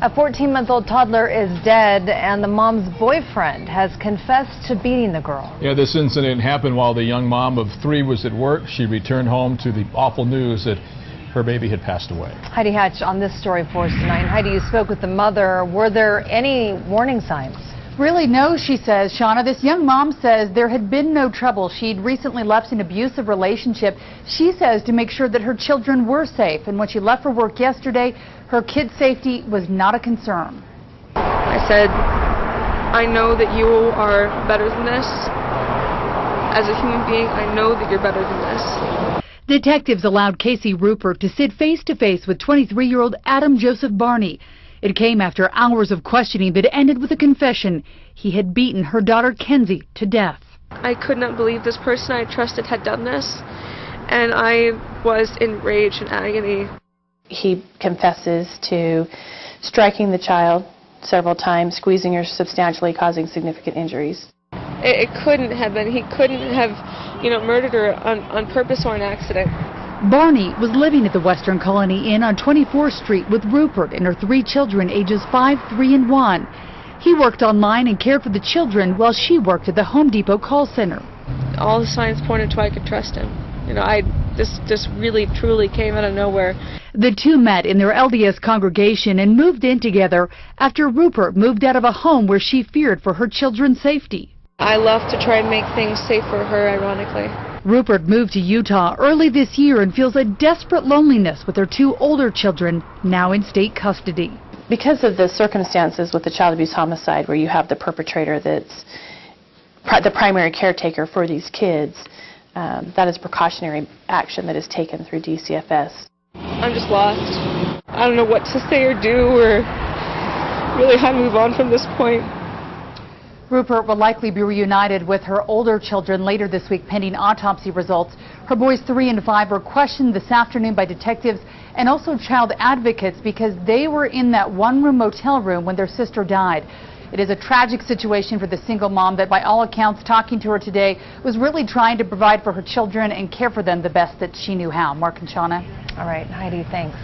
A 14-month-old toddler is dead, and the mom's boyfriend has confessed to beating the girl. Yeah, this incident happened while the young mom of 3 was at work. She returned home to the awful news that her baby had passed away. Heidi Hatch on this story for us tonight. And Heidi, you spoke with the mother. Were there any warning signs? Really, no, she says. Shauna, this young mom says there had been no trouble. She'd recently left an abusive relationship, she says, to make sure that her children were safe. And when she left for work yesterday, her kids' safety was not a concern. I said, I know that you are better than this. As a human being, I know that you're better than this. Detectives allowed Casey Rupert to sit face-to-face with 23-year-old Adam Joseph Barney. It came after hours of questioning that ended with a confession. He had beaten her daughter Kenzie to death. I could not believe this person I trusted had done this, and I was in rage and agony. He confesses to striking the child several times, squeezing her substantially, causing significant injuries. It couldn't have been. He couldn't have, murdered her on purpose or an accident. Barney was living at the Western Colony Inn on 24th Street with Rupert and her 3 children, ages 5, 3, and 1. He worked online and cared for the children while she worked at the Home Depot call center. All the signs pointed to I could trust him. This really, truly came out of nowhere. The two met in their LDS congregation and moved in together after Rupert moved out of a home where she feared for her children's safety. I love to try and make things safe for her, ironically. Rupert moved to Utah early this year and feels a desperate loneliness with her 2 older children now in state custody. Because of the circumstances with the child abuse homicide, where you have the perpetrator that's the primary caretaker for these kids, that is precautionary action that is taken through DCFS. I'm just lost. I don't know what to say or do or really how to move on from this point. Rupert will likely be reunited with her older children later this week pending autopsy results. Her boys 3 and 5 were questioned this afternoon by detectives and also child advocates because they were in that one-room motel room when their sister died. It is a tragic situation for the single mom that, by all accounts, talking to her today, was really trying to provide for her children and care for them the best that she knew how. Mark and Shauna. All right, Heidi, thanks.